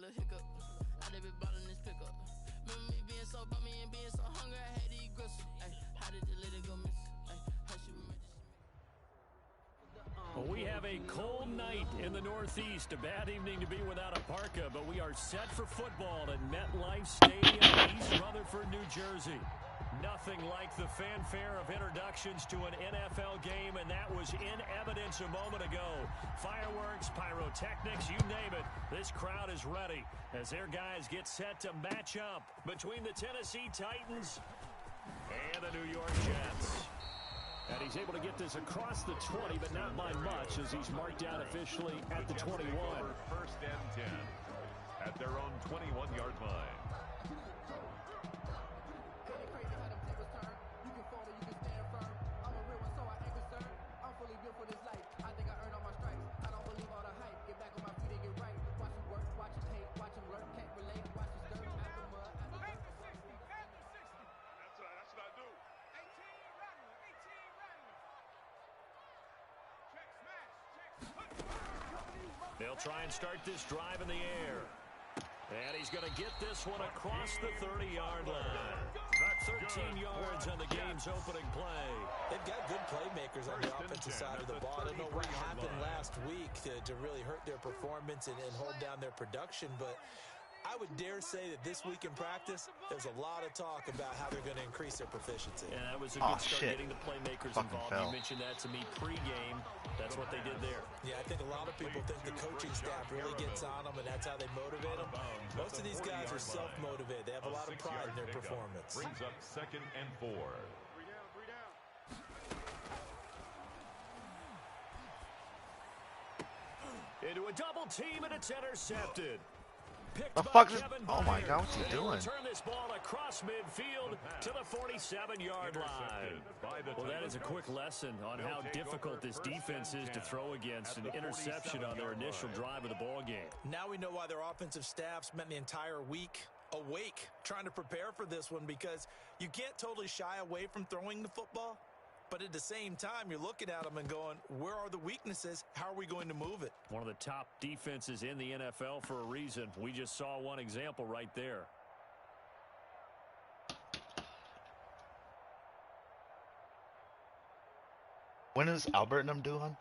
little hiccup. I did be ballin' this pickup. Remember me being so bummy and being so hungry, I had to eat gristle. Ay, how did the lady go miss? Ay, how she remember? Well, we have a cold night in the Northeast. A bad evening to be without a parka, but we are set for football at MetLife Stadium, East Rutherford, New Jersey. Nothing like the fanfare of introductions to an NFL game, and that was in evidence a moment ago. Fireworks, pyrotechnics, you name it. This crowd is ready as their guys get set to match up between the Tennessee Titans and the New York Jets. And he's able to get this across the 20, but not by much, as he's marked down officially at the 21. First and 10 at their own 21-yard line. They'll try and start this drive in the air. And he's going to get this one across the 30-yard line. 13 yards on the game's opening play. They've got good playmakers on the offensive side of the ball. I don't know what happened last week to really hurt their performance and hold down their production, but I would dare say that this week in practice, there's a lot of talk about how they're going to increase their proficiency. And that was a good start getting the playmakers involved. You mentioned that to me pregame. That's what they did there. Yeah, I think a lot of people think the coaching staff really gets on them, and that's how they motivate them. Most of these guys are self-motivated. They have a lot of pride in their performance. Brings up 2nd and 4. Into a double team, and it's intercepted. The fuck is... Oh my God, what's he doing? Turn this ball across midfield to the 47-yard line. Well, that is a quick lesson on how difficult this defense is to throw against an interception on their initial drive of the ball game. Now we know why their offensive staff spent the entire week awake trying to prepare for this one, because you can't totally shy away from throwing the football. But at the same time, you're looking at them and going, where are the weaknesses? How are we going to move it? One of the top defenses in the NFL for a reason. We just saw one example right there. When is Albert and them doing?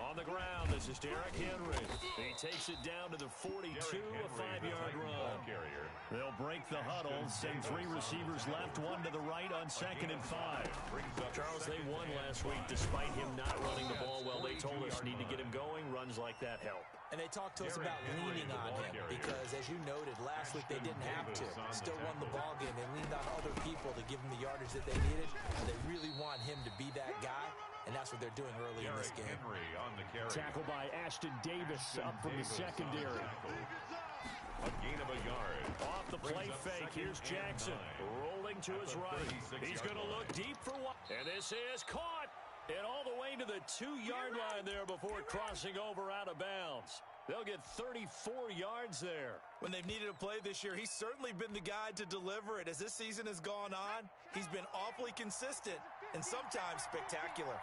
On the ground, this is Derrick Henry. He takes it down to the 42, a 5-yard run. They'll break the huddle, send 3 receivers left, 1 to the right on 2nd and 5. Charles, they won last week despite him not running the ball well. They told us need to get him going. Runs like that help. And they talked to us about leaning on him because, as you noted, last week they didn't have to. Still won the ball game. They leaned on other people to give them the yardage that they needed. And they really want him to be that guy, and that's what they're doing early in this game. Tackle by Ashton Davis up from the secondary. A gain of a yard. Off the play fake. Here's Jackson rolling to his right. He's going to look deep for one. And this is caught. And all the way to the 2-yard line there before crossing over out of bounds. They'll get 34 yards there. When they've needed a play this year, he's certainly been the guy to deliver it. As this season has gone on, he's been awfully consistent and sometimes spectacular.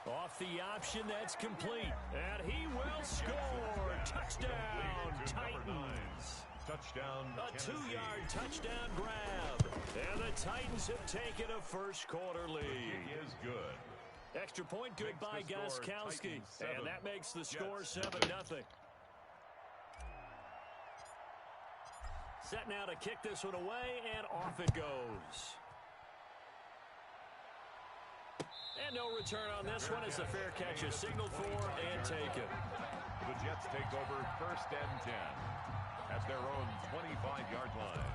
Off the option, that's complete. And he will score. Touchdown, Titans. Touchdown, a 2-yard touchdown grab. And the Titans have taken a first-quarter lead. It is good. Extra point good by Gostkowski. And that makes the score 7-0. Set now to kick this one away, and off it goes. And no return on this one as the fair catch is signaled for and taken. The Jets take over 1st and 10 at their own 25-yard line.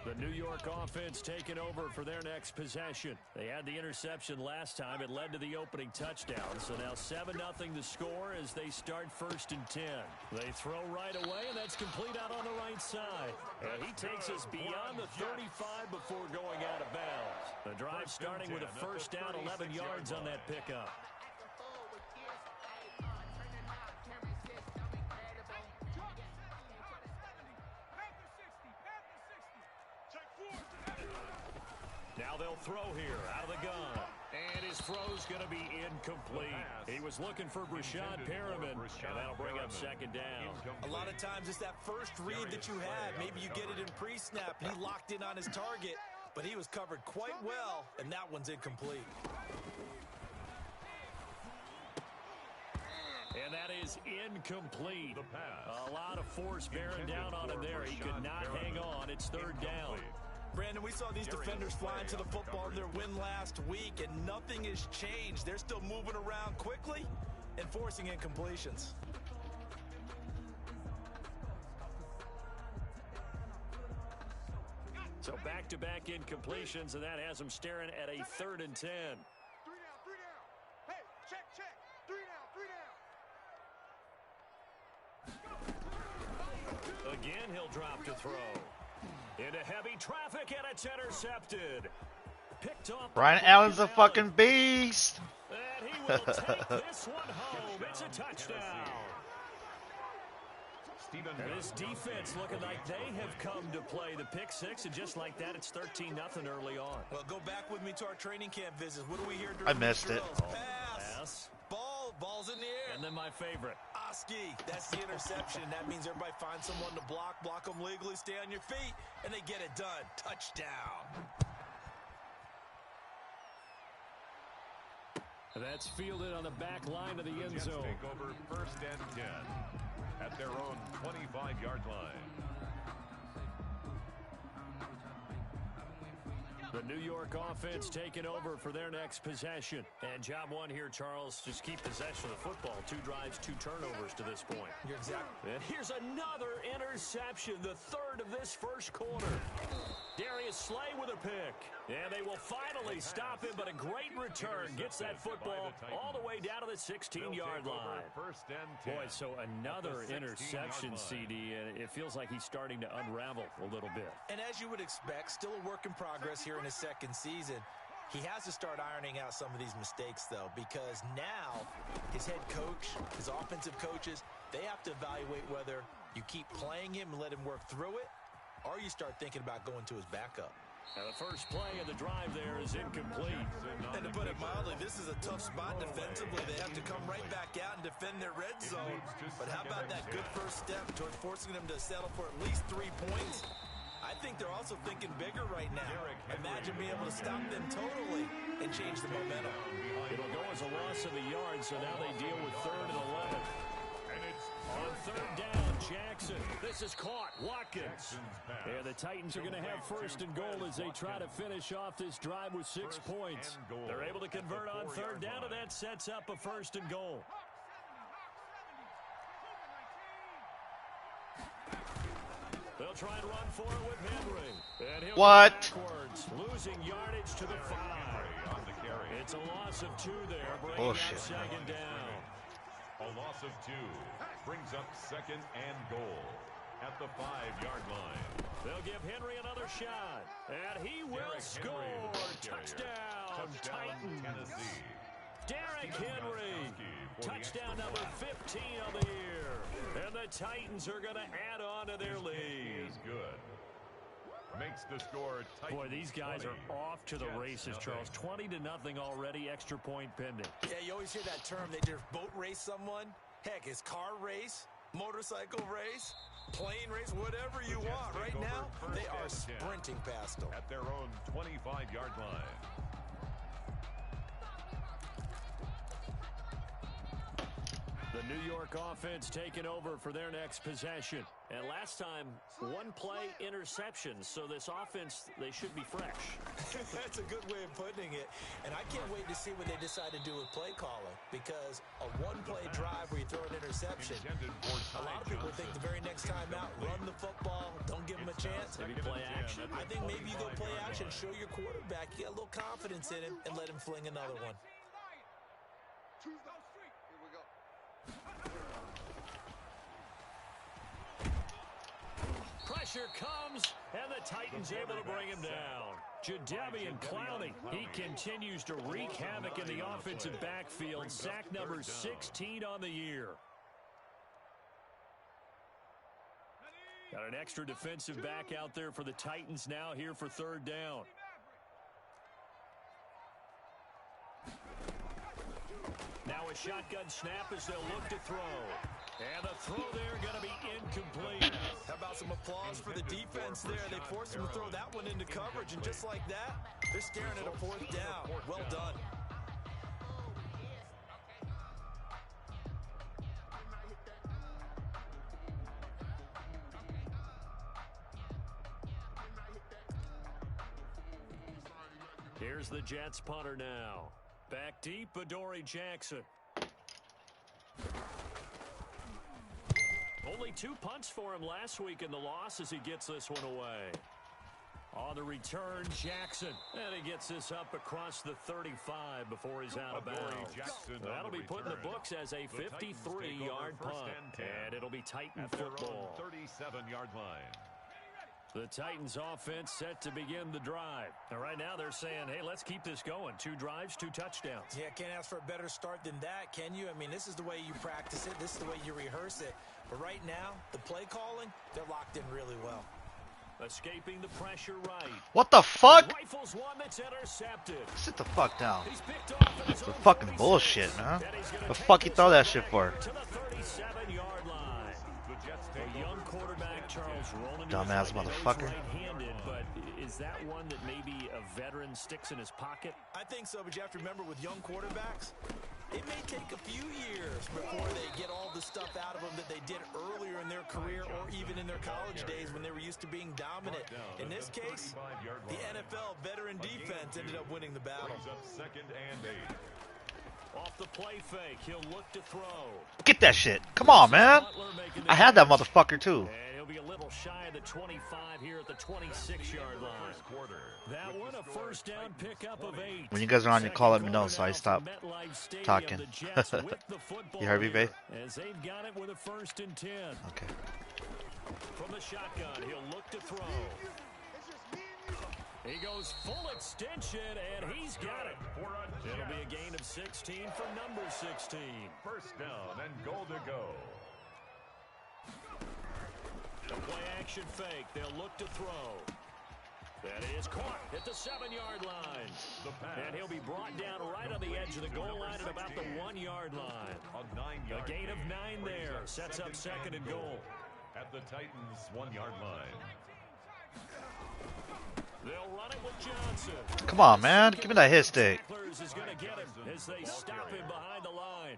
The The New York offense taking over for their next possession. They had the interception last time. It led to the opening touchdown. So now 7-0 the score as they start 1st and 10. They throw right away, and that's complete out on the right side. And he takes us beyond the 35 before going out of bounds. The drive starting with a first down, 11 yards on that pickup. Now they'll throw here out of the gun. And his throw's going to be incomplete. He was looking for Brashad Perriman, and that'll bring up 2nd down. A lot of times it's that first read that you had. Maybe you get it in pre-snap. He locked in on his target, but he was covered quite well, and that one's incomplete. And that is incomplete. A lot of force bearing down on him there. He could not hang on. It's 3rd down. Brandon, we saw these defenders flying to the football in their win last week, and nothing has changed. They're still moving around quickly and forcing incompletions. So back-to-back incompletions, and that has them staring at a 3rd and 10. 3 down. Hey, check. 3 down. Again, he'll drop to throw. Into heavy traffic, and it's intercepted. Picked off. Brian Allen's a fucking beast. And he will take this one home. It's a touchdown. And this defense looking like they have come to play. The pick six, and just like that, it's 13-0 early on. Well, go back with me to our training camp visits. What do we hear during I missed it. Pass. Ball's in the air. And then my favorite. Oski, that's the interception. That means everybody finds someone to block them legally, stay on your feet, and they get it done. Touchdown. That's fielded on the back line of the end zone. Take over 1st and 10 at their own 25-yard line. The New York offense taking over for their next possession. And job one here, Charles, just keep possession of the football. 2 drives, 2 turnovers to this point. You're exactly. And here's another interception, the 3rd of this first quarter. Darius Slay with a pick. And they will finally stop him, but a great return. Gets that football all the way down to the 16-yard line. 1st and 10. Boy, so another interception, CD, and it feels like he's starting to unravel a little bit. And as you would expect, still a work in progress here in his 2nd season. He has to start ironing out some of these mistakes, though, because now his head coach, his offensive coaches, they have to evaluate whether you keep playing him and let him work through it, or you start thinking about going to his backup. Now the first play of the drive there is incomplete. And to put it mildly, this is a tough spot defensively. They have to come right back out and defend their red zone. But how about that good first step towards forcing them to settle for at least 3 points? I think they're also thinking bigger right now. Imagine being able to stop them totally and change the momentum. It'll go as a loss of a yard, so now they deal with 3rd and 11. And it's on 3rd down, Jackson. This is caught. Watkins. And the Titans are going to have 1st and goal as they try to finish off this drive with 6 points. They're able to convert on 3rd down, and that sets up a 1st and goal. They'll try and run for it with Henry. And he'll What? Backwards, losing yardage to the 5. on the carry. It's a loss of 2 there, bringing Bullshit. up 2nd down. A loss of 2 brings up 2nd and goal at the 5-yard line. They'll give Henry another shot, and he will score. Touchdown, Titans. Tennessee. Derrick Henry, touchdown number 15 of the year. And the Titans are going to add on to their lead. Is good. Makes the score Titans. Boy, these guys 20. are off to the races, Charles. 20-0 already, extra point pending. Yeah, you always hear that term. They just boat race someone. Heck, it's car race, motorcycle race, plane race, whatever you want. Right now, they are sprinting past them. At their own 25-yard line. The New York offense taking over for their next possession. And last time, one play interception. So this offense, they should be fresh. That's a good way of putting it. And I can't wait to see what they decide to do with play calling. Because a one-play drive where you throw an interception, a lot of people think the very next time out, run the football, don't give them a chance. Maybe play action. I think maybe you go play action, show your quarterback, you get a little confidence in him, and let him fling another one. Here we go. Pressure comes, and the Titans able to bring him down. Jadeveon Clowney, he continues to wreak havoc in the offensive backfield. Sack number 16 on the year. Got an extra defensive back out there for the Titans now here for third down. Now a shotgun snap as they'll look to throw. And the throw there going to be incomplete. How about some applause for the defense there? They forced him to throw that one into coverage, and just like that, they're staring at a fourth down. Well done. Here's the Jets punter now. Back deep, Adoree Jackson. Only 2 punts for him last week in the loss as he gets this one away. On the return, Jackson. And he gets this up across the 35 before he's out of bounds. That'll be put in the books as a 53-yard punt. And it'll be Titan football. 37-yard line. The Titans offense set to begin the drive. And right now they're saying, hey, let's keep this going. 2 drives, 2 touchdowns. Yeah, can't ask for a better start than that, can you? I mean, this is the way you practice it. This is the way you rehearse it. But right now, the play calling, they're locked in really well. Escaping the pressure right. What the fuck? Rifles one that's intercepted. Sit the fuck down. He's picked off at his It's own fucking 47. bullshit, man. And he's gonna The take fuck you this throw that away shit for? to the 37-yard line. A young quarterback, Charles, rolling to his Dumbass right. He knows motherfucker. right-handed, but is that one that maybe a veteran sticks in his pocket? I think so, but you have to remember with young quarterbacks, it may take a few years before they get all the stuff out of them that they did earlier in their career or even in their college days when they were used to being dominant. In this case, the NFL veteran defense ended up winning the battle. Brings up 2nd and 8. Off the play fake, he'll look to throw. Get that shit. Come on, man. I had that motherfucker too. And he'll be a little shy of the 25 here at the 26-yard line. That one a first down pickup of 8. When you guys are on, you call, let me know so I stop talking. You heard me, babe? As they've got it with a 1st and 10. Okay. From the shotgun, he'll look to throw. He goes full extension, and he's got it. It'll be a gain of 16 for number 16. First down and goal to go. The play action fake. They'll look to throw. That is caught at the 7-yard line. And he'll be brought down right on the edge of the goal line at about the 1-yard line. A gain of 9 there. Sets up 2nd and goal. At the Titans' 1-yard line. They'll run it with Johnson. Come on, man. Give me that hit stick. Is going to get him as they stop him behind the line.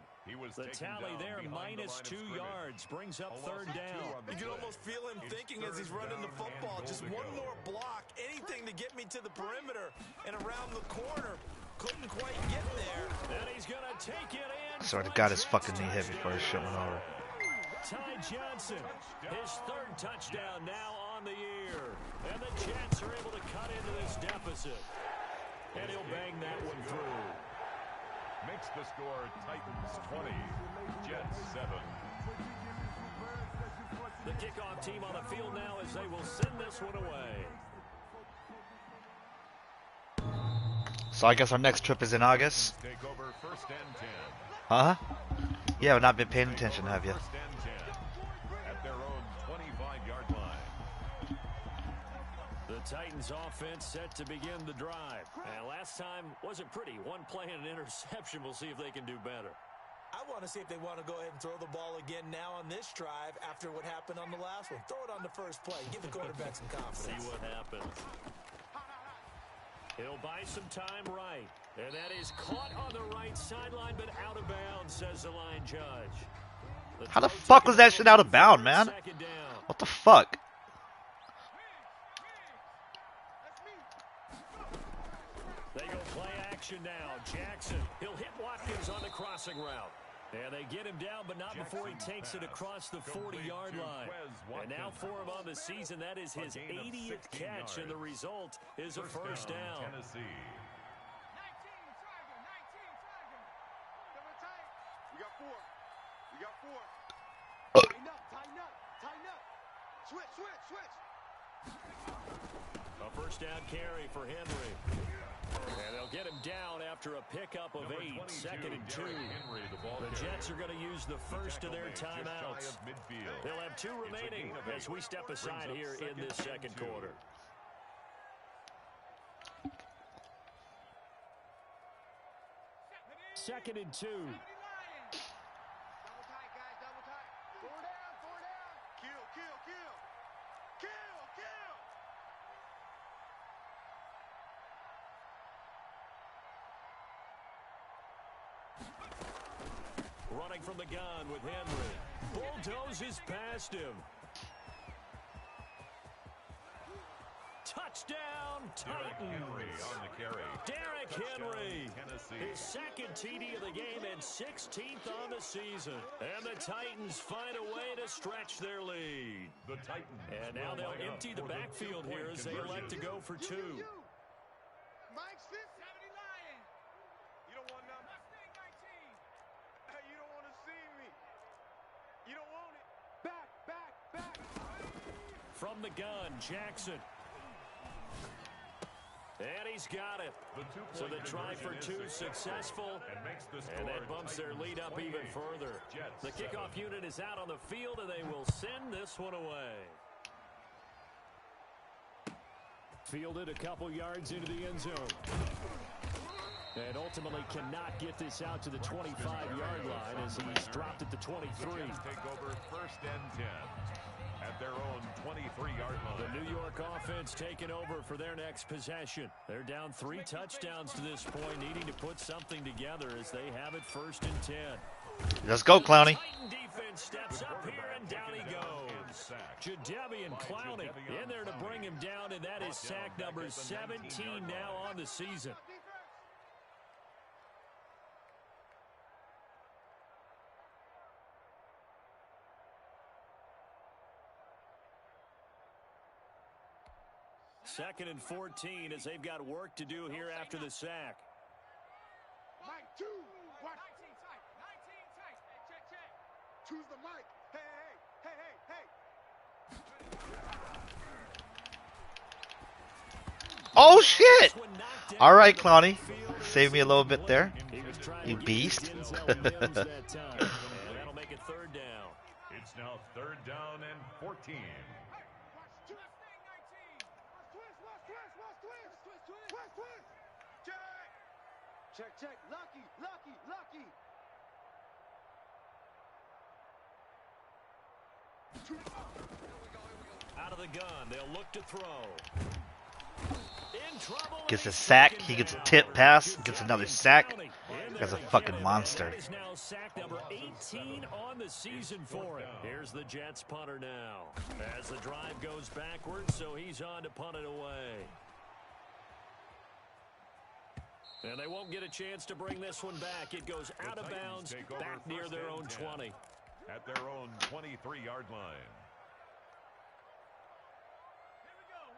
The tally there, minus 2 yards, brings up 3rd down. You can almost feel him thinking as he's running the football. Just one more block, anything to get me to the perimeter and around the corner. Couldn't quite get there. And he's going to take it in. I swear to God, his fucking knee hit before his shit went over. Ty Johnson, his 3rd touchdown now on the year. And the Jets are able to cut into this deficit. And he'll bang that one through. Makes the score Titans 20, Jets 7. The kickoff team on the field now as they will send this one away. So I guess our next trip is in August. Take over 1st and 10. Huh? You have not been paying attention, have you? 1st and 10 at their own 25-yard line. The Titans offense set to begin the drive. And last time wasn't pretty. One play and an interception. We'll see if they can do better. I want to see if they want to go ahead and throw the ball again now on this drive after what happened on the last one. Throw it on the first play. Give the quarterback some confidence. See what happens. He'll buy some time right. And that is caught on the right sideline, but out of bounds, says the line judge. How the fuck was that shit out of bounds, man? 2nd down. What the fuck? They go play action now. Jackson, he'll hit Watkins on the crossing route. And they get him down, but not before he takes it across the 40-yard line. And now for him on the season, that is his 80th catch, and the result is a first down. Tennessee. We got four. We got four. Tighten up, tighten up, tighten up. Switch, switch, switch. A first down carry for Henry. And they'll get him down after a pickup of 8, 2nd and 2. The Jets are going to use the first of their timeouts. They'll have 2 remaining as we step aside here in this second quarter. Second and 2. Double tight, guys, double tight. Four down, four down. Kill, kill, kill. Kill, kill. Running from the gun with Henry. Bulldozes past him. Touchdown, Titans. On the carry. Derrick Henry. Tennessee. His second TD of the game and 16th on the season. And the Titans find a way to stretch their lead. The Titans. And now will they'll line up empty the for backfield here as they elect to go for 2. Mike Smith. 70 Lion. You don't want nothing. Mustang 19. Hey, you don't want to see me. You don't want it. Back, back, back. From the gun, Jackson. And he's got it. So the try for 2 successful, and that bumps their lead up even further. The kickoff unit is out on the field, and they will send this one away. Fielded a couple yards into the end zone. And ultimately cannot get this out to the 25-yard line as he's dropped at the 23. Take over 1st and 10. At their own 23-yard line. The New York offense taking over for their next possession. They're down 3 touchdowns to this point, needing to put something together as they have it 1st and 10. Let's go, Clowney. Titan defense steps up here, and down he goes. Jadeveon Clowney in there to bring him down, and that is sack number 17 now on the season. Second and 14 as they've got work to do here after the sack. Mike, 2. Watch. 19 tight. 19 tight. Hey, check, check. Choose the mic. Hey, hey, hey, hey. Oh, shit! All right, Clowney. Save me a little bit there. You beast. That'll make it 3rd down. It's now 3rd down and 14. Check, check. Lucky, lucky, lucky. Out of the gun, they'll look to throw. In trouble. Gets a sack. He gets a tip pass. Gets another sack. That's a fucking monster. That is now sack number 18 on the season for him. Here's the Jets punter now. As the drive goes backwards, so he's on to punt it away. And they won't get a chance to bring this one back. It goes out of bounds, back near their own 20. At their own 23-yard line.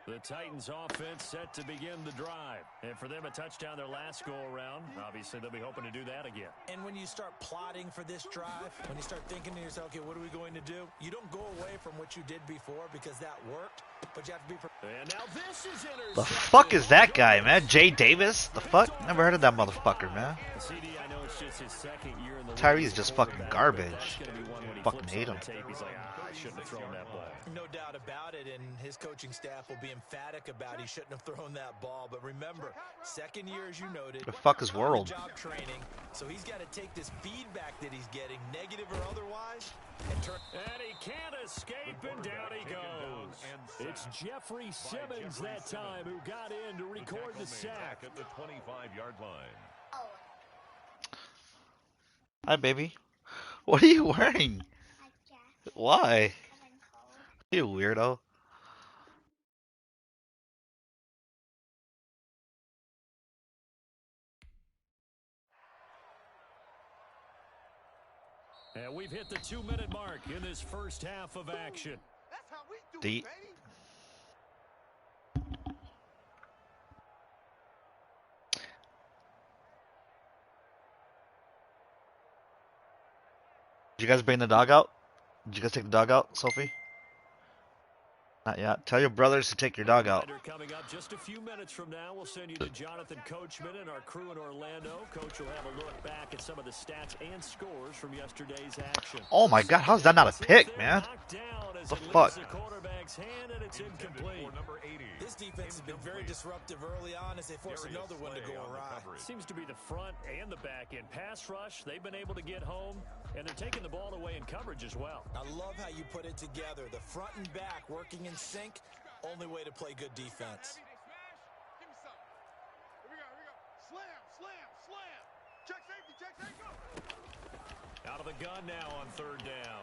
The Titans offense set to begin the drive. And for them, a touchdown their last go-around. Obviously, they'll be hoping to do that again. And when you start plotting for this drive, when you start thinking to yourself, okay, what are we going to do? You don't go away from what you did before because that worked, but you have to be prepared. And now this is intercepted. The fuck is that guy, man? Jay Davis? The fuck? Never heard of that motherfucker, man. CD, I know it's just his second year in the Tyree league. is just fucking garbage. That's gonna be one when he Fucking flips hate on him. the tape. He's like, I shouldn't have thrown that ball. No doubt about it, and his coaching staff will be emphatic about he shouldn't have thrown that ball. But remember, second year, as you noted, The fuck is world? job training, so he's got to take this feedback that he's getting, negative or otherwise, and turn. And he can't escape, and down he goes. It's Jeffrey Simmons that time who got in to record the sack. At the 25-yard line. Hi, baby. What are you wearing? Why? You weirdo. And we've hit the 2-minute mark in this first half of action. That's how we do The it, baby. Did you guys bring the dog out? Did you guys take the dog out, Sophie? Not yet. Tell your brothers to take your dog out. Coming up just a few minutes from now, we'll send you to Jonathan Coachman and our crew in Orlando. Coach will have a look back at some of the stats and scores from yesterday's action. Oh my God, how's that not a pick, man? What the fuck? The quarterback's hand and it's incomplete. This defense has been very disruptive early on as they force another one to go awry. Seems to be the front and the back end. Pass rush, they've been able to get home, and they're taking the ball away in coverage as well. I love how you put it together. The front and back working in sync. Only way to play good defense. Give me some. Here we go. Slam, slam, slam. Check safety, go. Out of the gun now on third down.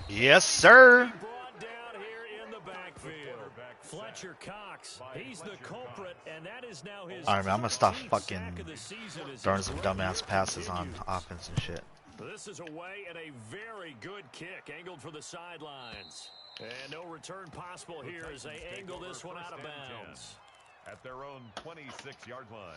Yes, sir. Brought down here in the backfield. Fletcher Cox, he's the culprit, and that is now his. All right, man, I'm gonna stop fucking throwing throwing some dumbass passes on offense and shit. This is away and a very good kick, angled for the sidelines. And no return possible here as they angle this one out of bounds. At their own 26-yard line.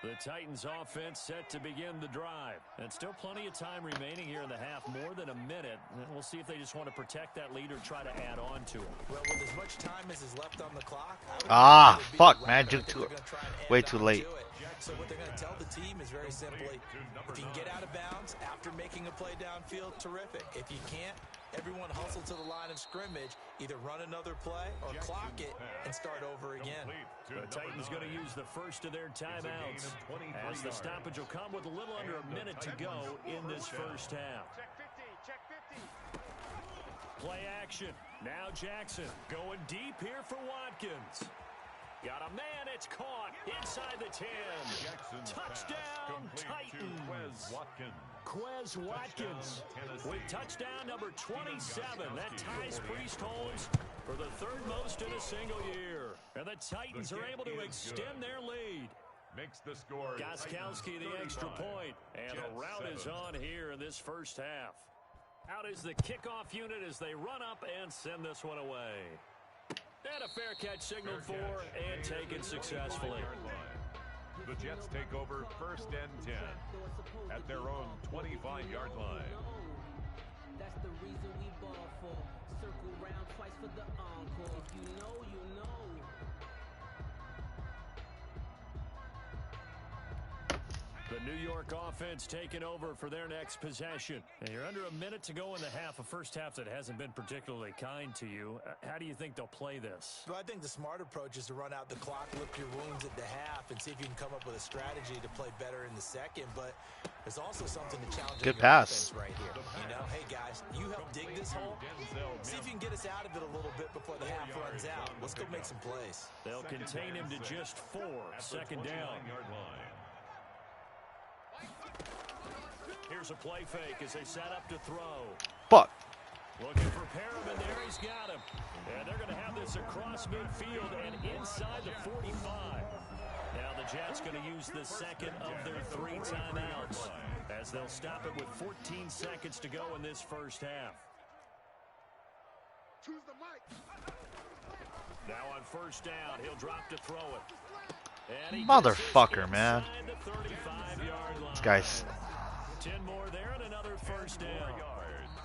The Titans offense set to begin the drive. And still plenty of time remaining here in the half, more than a minute. And we'll see if they just want to protect that lead or try to add on to it. Well, with as much time as is left on the clock, Fuck, man, way too late. So what they're going to tell the team is very simply, if you can get out of bounds after making a play downfield, terrific. If you can't, everyone hustle to the line of scrimmage, either run another play or clock it and start over again. The Titans going to use the first of their timeouts as the stoppage will come with a little under a minute to go in this first half. Check 50. Play action. Now Jackson going deep here for Watkins. Got a man, it's caught inside the 10. Touchdown, Titans. Quez Watkins with touchdown number 27. That ties Priest Holmes for the third most in a single year. And the Titans are able to extend their lead. Makes the score. Goskowski the extra point. And a rout is on here in this first half. Out is the kickoff unit as they run up and send this one away. And a fair catch signaled for and taken successfully. The Jets take over first and 10 at their own 25-yard line. That's the reason we ball for. Circle round twice for the encore. If you know, you know. The New York offense taking over for their next possession. And you're under a minute to go in the half, a first half that hasn't been particularly kind to you. How do you think they'll play this? Well, I think the smart approach is to run out the clock, lick your wounds at the half, and see if you can come up with a strategy to play better in the second. But there's also something to challenge Good your pass. offense right here. You know, hey, guys, you help dig this hole. See if you can get us out of it a little bit before the half runs out. Let's go make some plays. They'll contain him to just 4. Second down. Here's a play fake as they set up to throw. Fuck. Looking for Perriman there. He's got him. And they're going to have this across midfield and inside the 45. Now the Jets going to use the second of their 3 timeouts as they'll stop it with 14 seconds to go in this first half. Choose the mic. Now on first down, he'll drop to throw it. And he Motherfucker, man. the 35-yard line. This guy's 10 more there and another first down.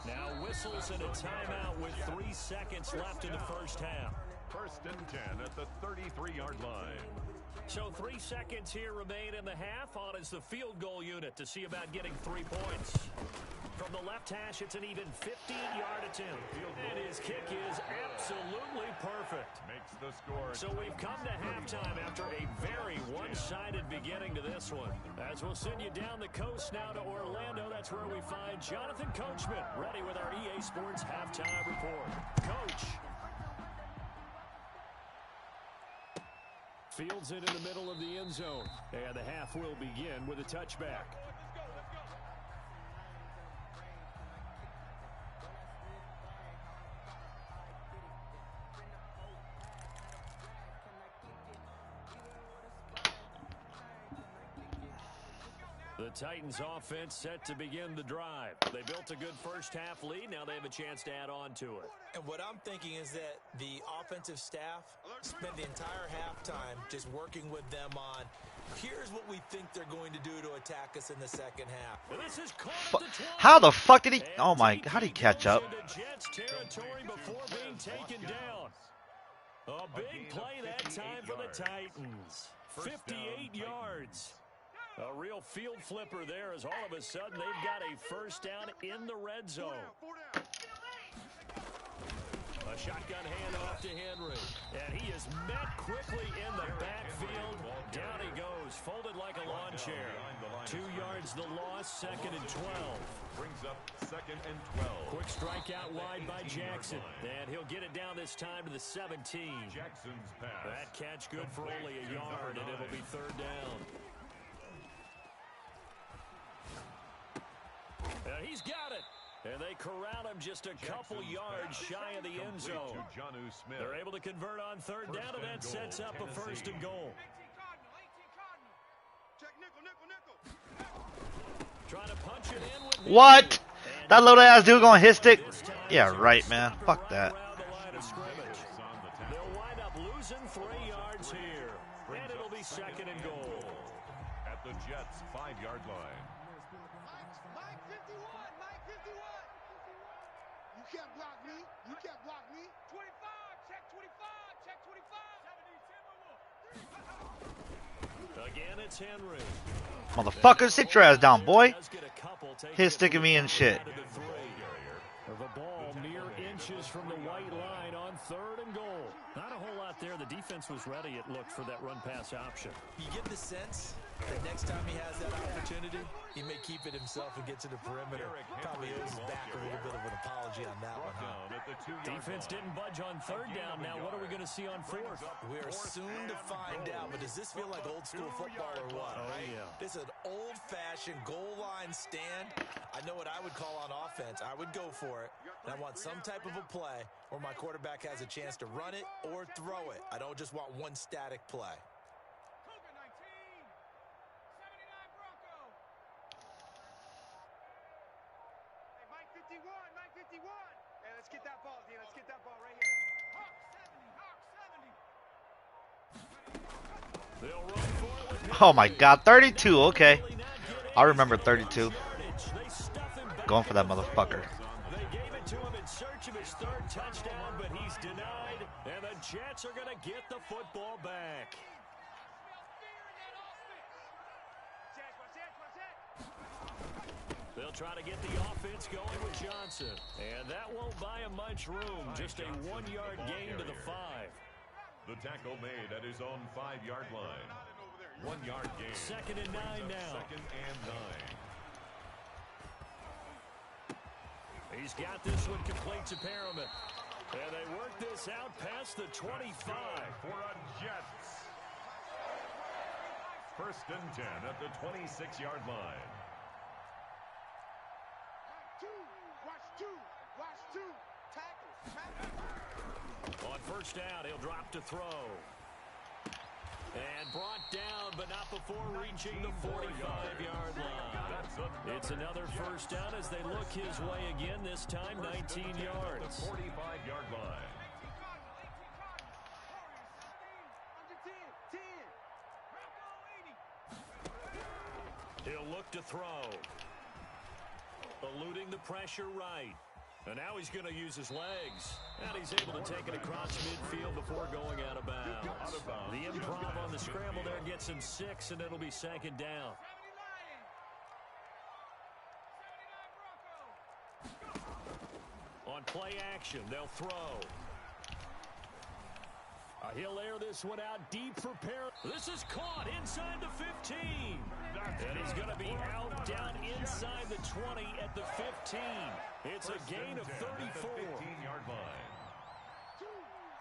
Now whistles and a timeout with 3 seconds left in the first half. First and 10 at the 33-yard line. So 3 seconds here remain in the half. On is the field goal unit to see about getting 3 points. From the left hash, it's an even 15-yard attempt. And his kick is absolutely perfect. Makes the score. So we've come to halftime after a very one-sided beginning to this one. As we'll send you down the coast now to Orlando, that's where we find Jonathan Coachman, ready with our EA Sports Halftime Report. Coach. Fields it in the middle of the end zone. And the half will begin with a touchback. The Titans offense set to begin the drive. They built a good first half lead. Now they have a chance to add on to it. And what I'm thinking is that the offensive staff spent the entire halftime just working with them on, here's what we think they're going to do to attack us in the second half. This is caught at the 20. How the fuck did he? Oh my, how did he catch up? Into Jets territory before being taken down. A big play that time for the Titans. 58 yards. A real field flipper there as all of a sudden they've got a first down in the red zone. A shotgun handoff to Henry. And he is met quickly in the backfield. Down he goes, folded like a lawn chair. 2 yards the loss, 2nd and 12. Brings up 2nd and 12. Quick strike out wide by Jackson. And he'll get it down this time to the 17. Jackson's pass. That catch good for only a yard, and it'll be 3rd down. And he's got it. And they corral him just a couple yards shy of the end zone. They're able to convert on 3rd down, and that sets up a 1st and goal. Trying to punch it in with What? That little ass dude gonna hit stick? Yeah, right, man. Fuck that. They'll wind up losing 3 yards here. And it'll be 2nd and goal. At the Jets' 5-yard line. Mike 51, Mike 51. You can't block me. You can't block me. 25, check 25, check 25. Again, it's Henry. Motherfucker, sit your ass down, boy. Hit sticking me and shit. The ball mere inches from the white line on 3rd and goal. Not a whole lot there. The defense was ready, it looked, for that run-pass option. You get the sense that next time he has that opportunity, he may keep it himself and get to the perimeter. Probably owes his back a little bit of an apology on that one, huh? Defense didn't budge on 3rd down. Now what are we going to see on 4th? We are soon to find out, but does this feel like old school football or what? Oh, yeah. This is an old-fashioned goal line stand. I know what I would call on offense. I would go for it. And I want some type of a play where my quarterback has a chance to run it or throw it. I don't just want one static play. Mike 51. Hey, let's get that ball, D. Let's get that ball right here. Hawk 70, Hawk 70. They'll run forward. Oh my god, 32, okay. I remember 32. Going for that motherfucker. They gave it to him in search of his 3rd touchdown, but he's denied, and the Jets are going to get the football back. They'll try to get the offense going with Johnson, and that won't buy him much room. Just a 1-yard gain to the 5. The tackle made at his own 5-yard line. 1-yard gain. 2nd and 9 now. 2nd and 9. He's got this one complete to Perriman. And they work this out past the 25. For a Jets. 1st and 10 at the 26-yard line. Watch two. Tackle. On 1st down, he'll drop to throw. And brought down, but not before reaching the 45-yard line. It's another 1st down as they look his way again, this time 19 yards. The 45-yard line. He'll look to throw. Eluding the pressure right. And now he's going to use his legs. And he's able to take it across midfield before going out of bounds. The improv on the scramble there gets him 6, and it'll be 2nd down. On play action, they'll throw. He'll air this one out deep for Perriman. This is caught inside the 15. And he's going to be out down inside the 20 at the 15. It's a gain of 34. 15-yard line.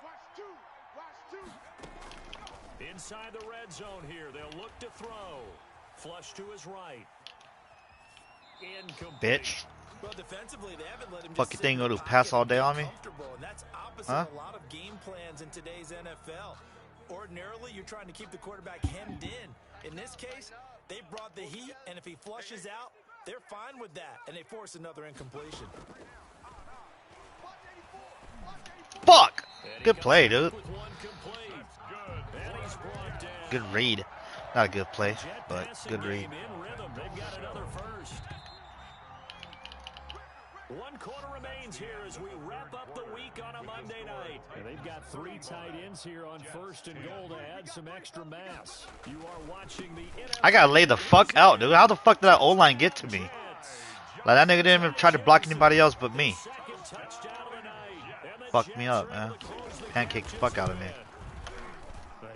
Watch two. In inside the red zone here. They'll look to throw. Flush to his right. Incomplete. Bitch. Well, defensively, they haven't let him Fuck just you sit think in you're the gonna pass pocket all and day get on me? comfortable, and that's opposite Huh? of a lot of game plans in today's NFL. Ordinarily, you're trying to keep the quarterback hemmed in. In this case, they brought the heat, and if he flushes out, they're fine with that, and they force another incompletion. Fuck! Good play, dude. With one complete. And he's brought down. Good read. Not a good play, Jet but passing good read. game in rhythm. They've got another first. 1 quarter remains here as we wrap up the week on a Monday night. And they've got 3 tight ends here on 1st and goal to add some extra mass. You are watching the NFL. I gotta lay the fuck out, dude. How the fuck did that O-line get to me? Like, that nigga didn't even try to block anybody else but me. Second touchdown of the night. And the Fucked me Jets up, are man. able to close the Pancaked the coaches fuck out of in. me.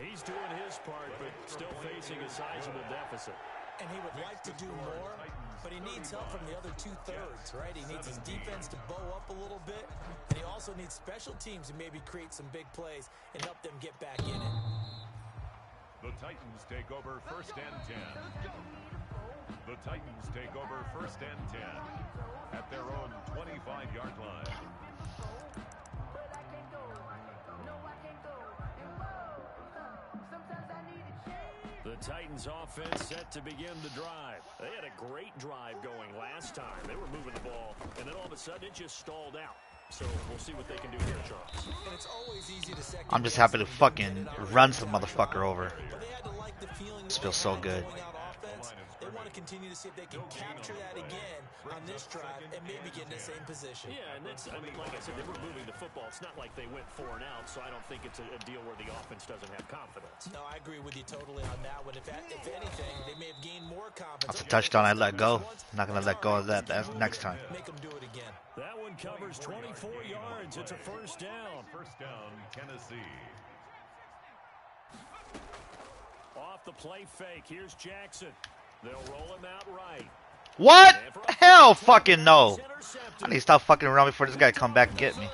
He's doing his part, but still facing a sizable deficit. And he would like to do more, but he needs help from the other 2/3, right? He needs his defense to bow up a little bit, and he also needs special teams to maybe create some big plays and help them get back in it. The Titans take over 1st and 10. The Titans take over 1st and 10 at their own 25-yard line. The Titans offense set to begin the drive. They had a great drive going last time. They were moving the ball, and then all of a sudden it just stalled out. So we'll see what they can do here, Charles. And it's always easy to second I'm just guess happy to when you fucking don't get it on run the some first down. motherfucker over. But they had to like the feeling This that feels they so had good. going out offense. They want to continue to see if they can capture that again on this drive and maybe get in the same position. Yeah, and that's, I mean, like I said, they were moving the football. It's not like they went 4 and out, so I don't think it's a deal where the offense doesn't have confidence. No, I agree with you totally on that one. If anything, they may have gained more confidence. That's a touchdown I let go. I'm not gonna let go of that next time. Make them do it again. That one covers 24 yards. It's a first down. First down, Tennessee. Off the play fake. Here's Jackson. They'll roll him out right. What? Hell fucking no. I need to stop fucking around before this guy come back and get me.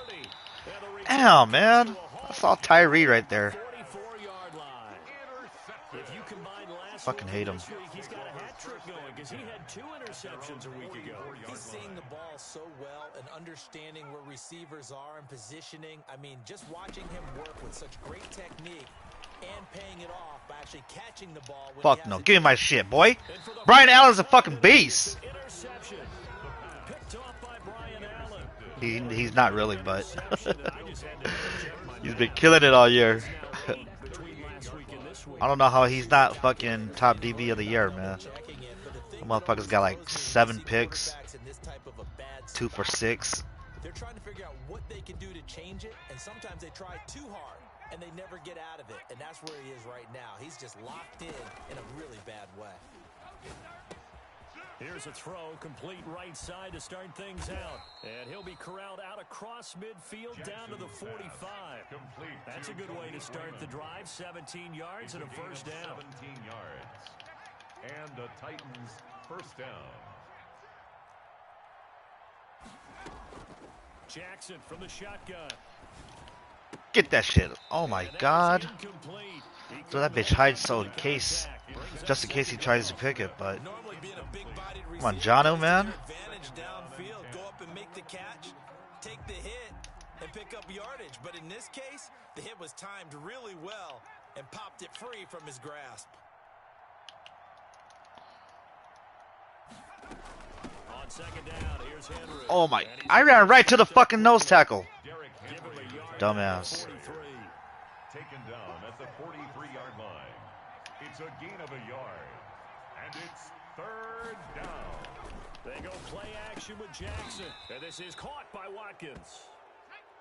Damn, man. I saw Tyree right there. 44-yard line. If you combine last Fucking hate him. this week, he's got a hat trick going because he had 2 interceptions a week ago. He's seeing the ball so well and understanding where receivers are and positioning. I mean, just watching him work with such great technique and paying it off by actually catching the ball. Fuck no. Give me my shit, boy. Brian Allen's a fucking beast. Interception. Picked off by Brian Allen. He's not really, but he's been killing it all year. Between last week and this week. I don't know how he's not fucking top DB of the year, man. The motherfucker's got like 7 picks, 2 for 6. They're trying to figure out what they can do to change it, and sometimes they try too hard, and they never get out of it, and that's where he is right now. He's just locked in a really bad way. Here's a throw, complete right side to start things out. And he'll be corralled out across midfield down to the 45. That's a good way to start the drive. 17 yards and a first down. 17 yards. And the Titans first down. Jackson from the shotgun. Get that shit. Oh my god. So that bitch hides so in case, just in case he tries to pick it, but come on, Jono, man. Advantage downfield, go up and make the catch, take the hit, and pick up yardage. But in this case, the hit was timed really well and popped it free from his grasp. On second down, here's Henry. Oh my, I ran right to the fucking nose tackle. Dumbass. Taken down at the 43-yard line. It's a gain of a yard. And it's third down. They go play action with Jackson. And this is caught by Watkins.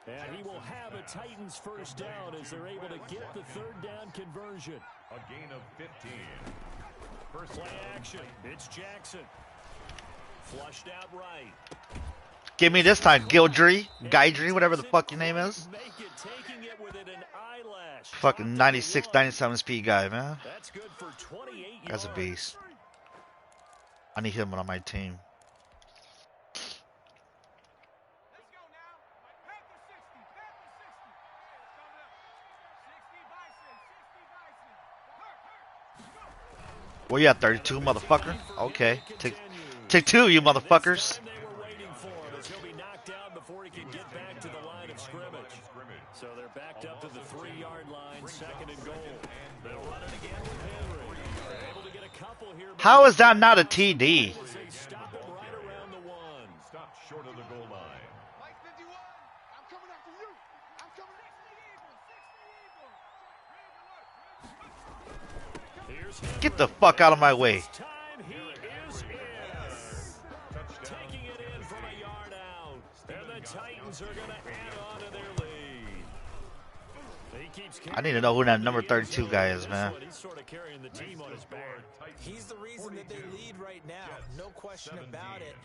And he will have a Titans first down as they're able to get the third down conversion. A gain of 15. First Play down. action. It's Jackson. Flushed out right. Give me this time, Gildry, Guidry, whatever the fuck your name is. Make it, taking it within an eyelash. Fucking 96, 97 speed guy, man. That's good for 28 That's a yards. beast. I need him on my team. Let's go now. Panther 60. Panther 60. Coming up. 60 Bison. 60 Bison. Where you at, 32, motherfucker? Okay. Take two, you motherfuckers. So they're backed up to the 3-yard line, second and goal. They'll run it again with Henry. They're able to get a couple here. How is that not a TD? Stop him right around the one. Stopped short of the goal line. Mike 51, I'm coming after you. I'm coming after you. Get the fuck out of my way. Time he is in. Taking it in from a yard out. And the Titans are going to add on to their lead. I need to know who that number 32 guy is, man. He's sort of carrying the team on his back. He's the reason that they lead right now. No question about it.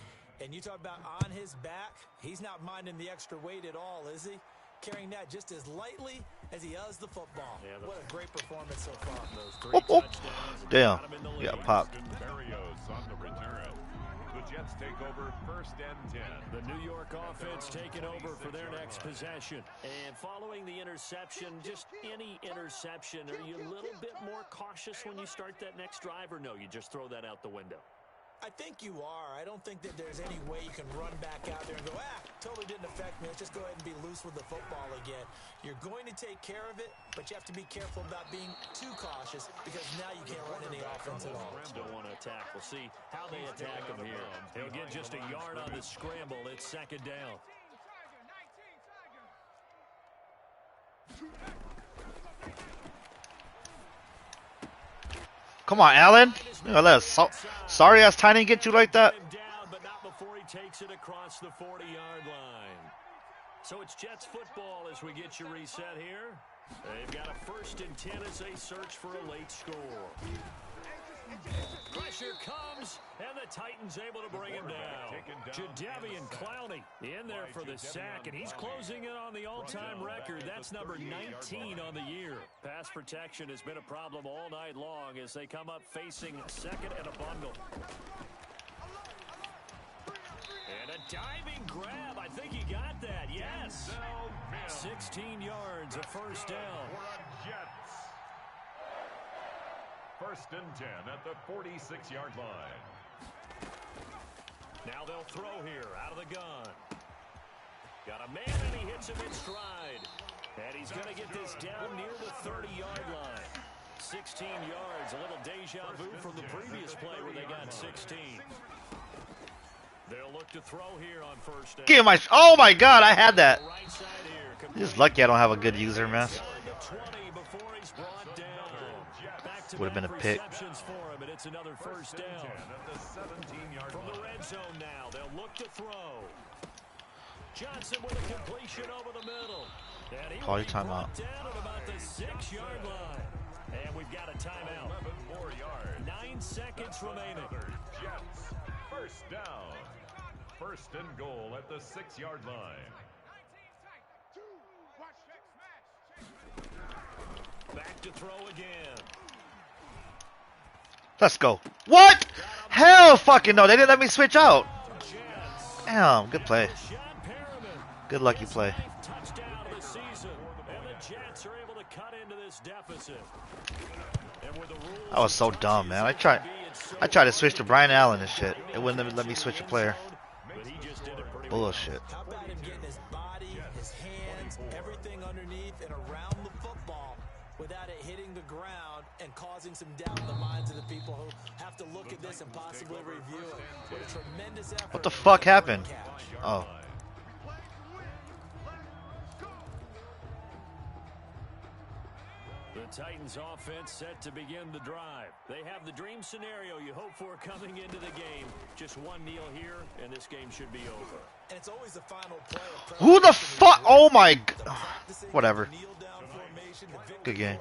And you talk about on his back, he's not minding the extra weight at all, is he? Carrying that just as lightly as he does the football. Yeah, what a great performance so far. Oh. Damn. Yeah, popped. Barrios on the return. The Jets take over first and 10. The New York offense taking over for their next possession. And following the interception, just any interception, are you a little bit more cautious when you start that next drive, or no, you just throw that out the window? I think you are. I don't think that there's any way you can run back out there and go, totally didn't affect me. Let's just go ahead and be loose with the football again. You're going to take care of it, but you have to be careful about being too cautious because now you can't run any offense at all. Don't want to attack. We'll see how they attack him here. He'll get just a yard on the scramble. It's second down. Come on, Allen. You know, let sorry ass Tiny get you like that. But not before he takes it across the 40-yard line. So it's Jets football as we get you reset here. They've got a first and 10 as they search for a late score. Pressure comes, and the Titans able to bring him down. Jadeveon Clowney in there for the sack, and he's closing in on the all-time record. That's number 19 on the year. Pass protection has been a problem all night long as they come up facing second and a bundle. And a diving grab. I think he got that. Yes. 16 yards, a first down. First and 10 at the 46-yard line. Now they'll throw here out of the gun. Got a man and he hits him in stride. And he's going to get this down near the 30-yard line. 16 yards, a little deja vu from the previous play where they got 16. They'll look to throw here on first down. Give my oh my god, I had that. Just lucky I don't have a good user, man. Would have been a pick. For him, and it's another first down. From the red zone now, they'll look to throw. Johnson with a completion over the middle. Call your timeout. Down at about the 6-yard line. And we've got a timeout. 11 more yards. 9 seconds remaining. Jets, first down. First and goal at the 6-yard line. Back to throw again. Let's go. What? Hell fucking no. They didn't let me switch out. Damn, good play. Good lucky play. Touchdown of the season. And the Jets are able to cut into this deficit. That was so dumb, man. I tried to switch to Brian Allen and shit. It wouldn't let me switch a player. Bullshit. How about him getting his body, his hands, everything underneath and around the football without it hitting the ground and causing some doubt in the minds of the people who have to look at this and possibly review it. What a tremendous effort. What the fuck happened? Oh. The Titans offense set to begin the drive. They have the dream scenario you hope for coming into the game. Just one kneel here, and this game should be over. And it's always the final play. Who the fuck? Oh my. Whatever. Good game.